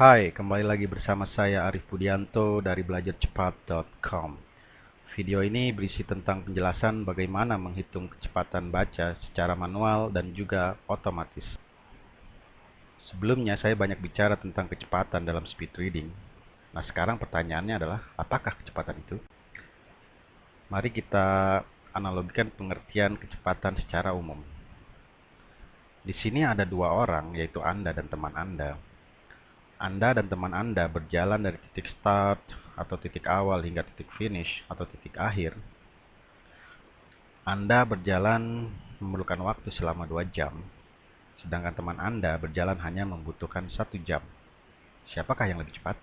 Hai, kembali lagi bersama saya Arif Budianto dari belajarcepat.com. Video ini berisi tentang penjelasan bagaimana menghitung kecepatan baca secara manual dan juga otomatis. Sebelumnya saya banyak bicara tentang kecepatan dalam speed reading. Nah, sekarang pertanyaannya adalah, apakah kecepatan itu? Mari kita analogikan pengertian kecepatan secara umum. Di sini ada dua orang, yaitu Anda dan teman Anda. Anda dan teman Anda berjalan dari titik start atau titik awal hingga titik finish atau titik akhir. Anda berjalan memerlukan waktu selama 2 jam, sedangkan teman Anda berjalan hanya membutuhkan 1 jam. Siapakah yang lebih cepat?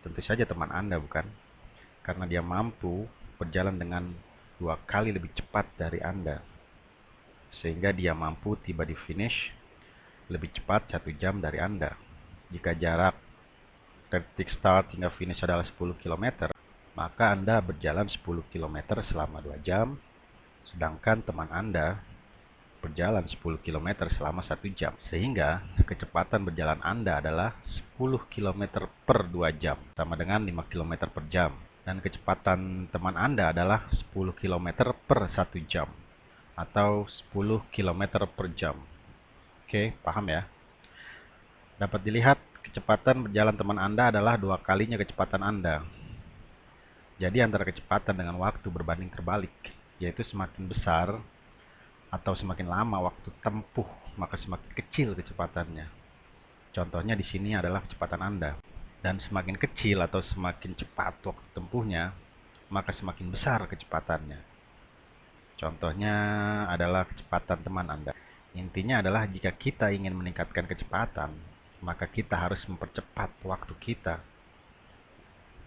Tentu saja teman Anda, bukan? Karena dia mampu berjalan dengan 2 kali lebih cepat dari Anda, sehingga dia mampu tiba di finish lebih cepat 1 jam dari Anda. Jika jarak dari titik start hingga finish adalah 10 km, maka Anda berjalan 10 km selama 2 jam, sedangkan teman Anda berjalan 10 km selama 1 jam. Sehingga kecepatan berjalan Anda adalah 10 km per 2 jam, sama dengan 5 km per jam. Dan kecepatan teman Anda adalah 10 km per 1 jam, atau 10 km per jam. Oke, paham ya? Dapat dilihat, kecepatan berjalan teman Anda adalah 2 kalinya kecepatan Anda. Jadi antara kecepatan dengan waktu berbanding terbalik, yaitu semakin besar atau semakin lama waktu tempuh, maka semakin kecil kecepatannya. Contohnya di sini adalah kecepatan Anda. Dan semakin kecil atau semakin cepat waktu tempuhnya, maka semakin besar kecepatannya. Contohnya adalah kecepatan teman Anda. Intinya adalah jika kita ingin meningkatkan kecepatan, maka kita harus mempercepat waktu kita.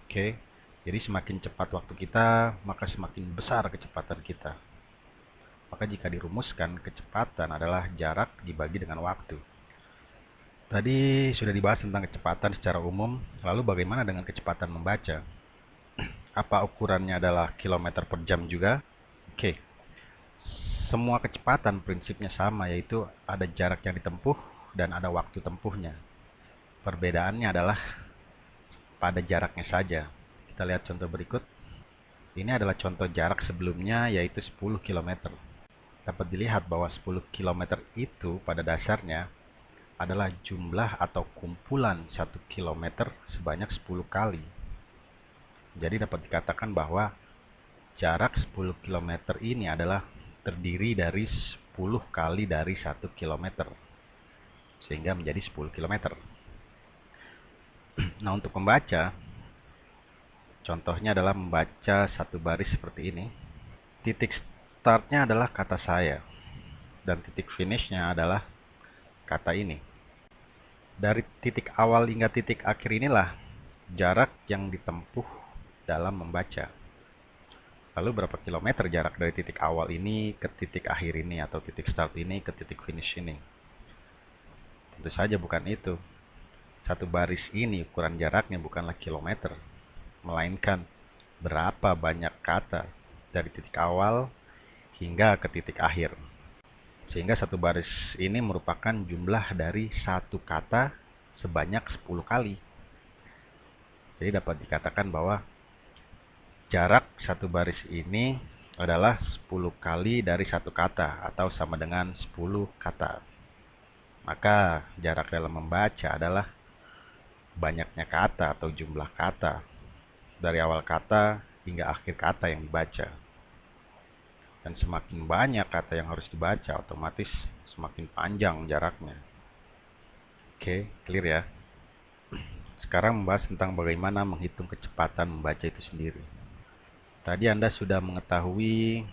Oke? Jadi semakin cepat waktu kita, maka semakin besar kecepatan kita. Maka jika dirumuskan, kecepatan adalah jarak dibagi dengan waktu. Tadi sudah dibahas tentang kecepatan secara umum, lalu bagaimana dengan kecepatan membaca? Apa ukurannya adalah kilometer per jam juga? Oke, semua kecepatan prinsipnya sama, yaitu ada jarak yang ditempuh dan ada waktu tempuhnya. Perbedaannya adalah pada jaraknya saja. Kita lihat contoh berikut. Ini adalah contoh jarak sebelumnya, yaitu 10 km. Dapat dilihat bahwa 10 km itu pada dasarnya adalah jumlah atau kumpulan 1 km sebanyak 10 kali. Jadi dapat dikatakan bahwa jarak 10 km ini adalah terdiri dari 10 kali dari 1 km, sehingga menjadi 10 km. Nah, untuk membaca, contohnya adalah membaca satu baris seperti ini. Titik startnya adalah kata saya, dan titik finishnya adalah kata ini. Dari titik awal hingga titik akhir inilah jarak yang ditempuh dalam membaca. Lalu berapa kilometer jarak dari titik awal ini ke titik akhir ini, atau titik start ini ke titik finish ini? Tentu saja bukan itu. Satu baris ini ukuran jaraknya bukanlah kilometer, melainkan berapa banyak kata dari titik awal hingga ke titik akhir. Sehingga satu baris ini merupakan jumlah dari satu kata sebanyak 10 kali. Jadi dapat dikatakan bahwa jarak satu baris ini adalah 10 kali dari satu kata, atau sama dengan 10 kata. Maka jarak dalam membaca adalah banyaknya kata atau jumlah kata dari awal kata hingga akhir kata yang dibaca. Dan semakin banyak kata yang harus dibaca, otomatis semakin panjang jaraknya. Oke, clear ya? Sekarang membahas tentang bagaimana menghitung kecepatan membaca itu sendiri. Tadi Anda sudah mengetahui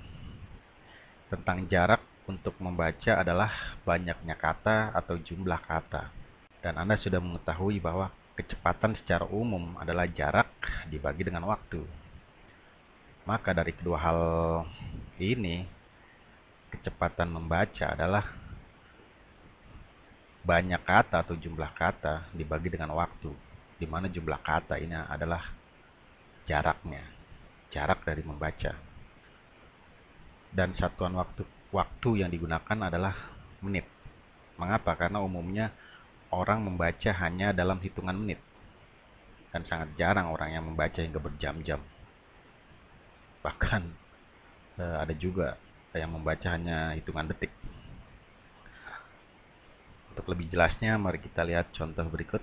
tentang jarak untuk membaca adalah banyaknya kata atau jumlah kata. Dan Anda sudah mengetahui bahwa kecepatan secara umum adalah jarak dibagi dengan waktu. Maka dari kedua hal ini, kecepatan membaca adalah banyak kata atau jumlah kata dibagi dengan waktu, di mana jumlah kata ini adalah jaraknya, jarak dari membaca. Dan satuan waktu yang digunakan adalah menit. Mengapa? Karena umumnya orang membaca hanya dalam hitungan menit. Dan sangat jarang orang yang membaca hingga berjam-jam. Bahkan ada juga yang membaca hanya hitungan detik. Untuk lebih jelasnya, mari kita lihat contoh berikut.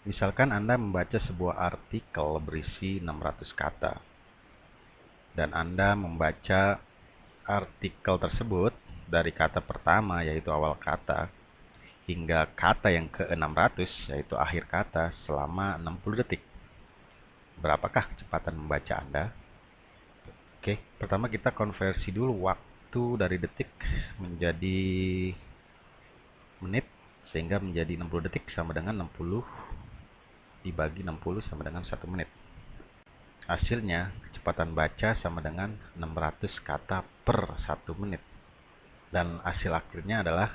Misalkan Anda membaca sebuah artikel berisi 600 kata. Dan Anda membaca artikel tersebut dari kata pertama, yaitu awal kata, hingga kata yang ke-600, yaitu akhir kata, selama 60 detik. Berapakah kecepatan membaca Anda? Oke, pertama kita konversi dulu waktu dari detik menjadi menit, sehingga menjadi 60 detik sama dengan 60 dibagi 60 sama dengan 1 menit. Hasilnya, kecepatan baca sama dengan 600 kata per 1 menit. Dan hasil akhirnya adalah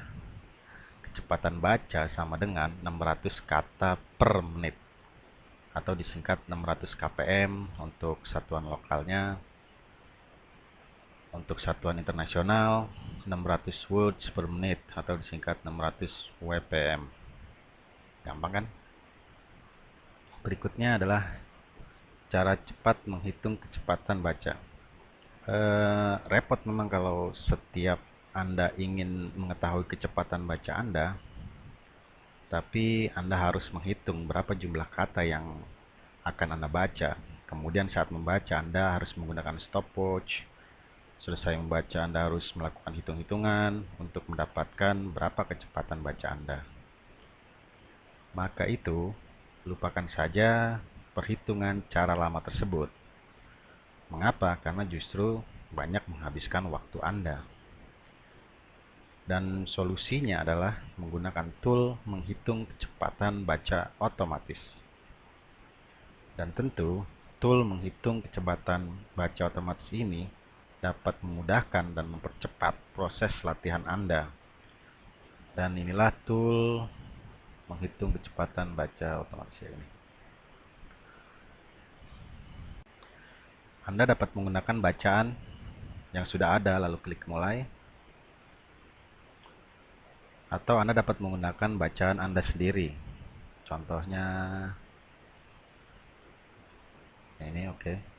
kecepatan baca sama dengan 600 kata per menit. Atau disingkat 600 kpm untuk satuan lokalnya. Untuk satuan internasional, 600 words per menit atau disingkat 600 WPM. Gampang kan? Berikutnya adalah cara cepat menghitung kecepatan baca. Repot memang kalau setiap Anda ingin mengetahui kecepatan baca Anda, tapi Anda harus menghitung berapa jumlah kata yang akan Anda baca. Kemudian saat membaca Anda harus menggunakan stopwatch. Selesai membaca Anda harus melakukan hitung-hitungan untuk mendapatkan berapa kecepatan baca Anda. Maka itu, lupakan saja perhitungan cara lama tersebut. Mengapa? Karena justru banyak menghabiskan waktu Anda. Dan solusinya adalah menggunakan tool menghitung kecepatan baca otomatis. Dan tentu, tool menghitung kecepatan baca otomatis ini dapat memudahkan dan mempercepat proses latihan Anda. Dan inilah tool menghitung kecepatan baca otomatis ini. Anda dapat menggunakan bacaan yang sudah ada lalu klik mulai. Atau Anda dapat menggunakan bacaan Anda sendiri. Contohnya ini, oke.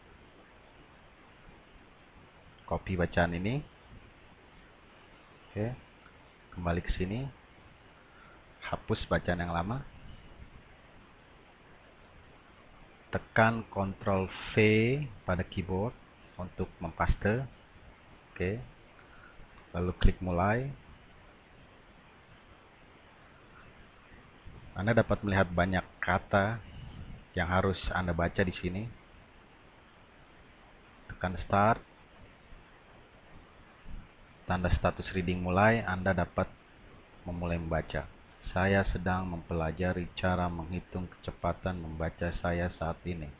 Copy bacaan ini. Oke. Kembali ke sini. Hapus bacaan yang lama. Tekan Ctrl V pada keyboard untuk mempaste. Oke. Lalu klik mulai. Anda dapat melihat banyak kata yang harus Anda baca di sini. Tekan Start. Tanda status reading mulai, Anda dapat memulai membaca. Saya sedang mempelajari cara menghitung kecepatan membaca saya saat ini.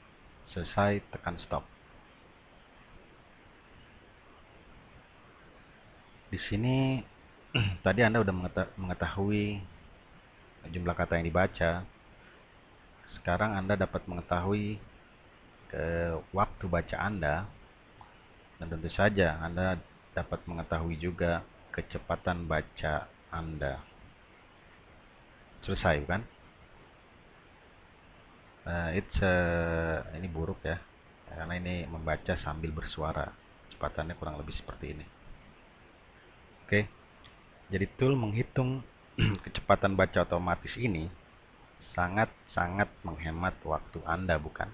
Selesai, tekan stop. Di sini tadi Anda sudah mengetahui jumlah kata yang dibaca. Sekarang Anda dapat mengetahui waktu baca Anda. Dan tentu saja Anda dapat mengetahui juga kecepatan baca Anda. Selesai, bukan? Ini buruk ya, karena ini membaca sambil bersuara. Kecepatannya kurang lebih seperti ini. Oke, jadi tool menghitung kecepatan baca otomatis ini sangat-sangat menghemat waktu Anda, bukan?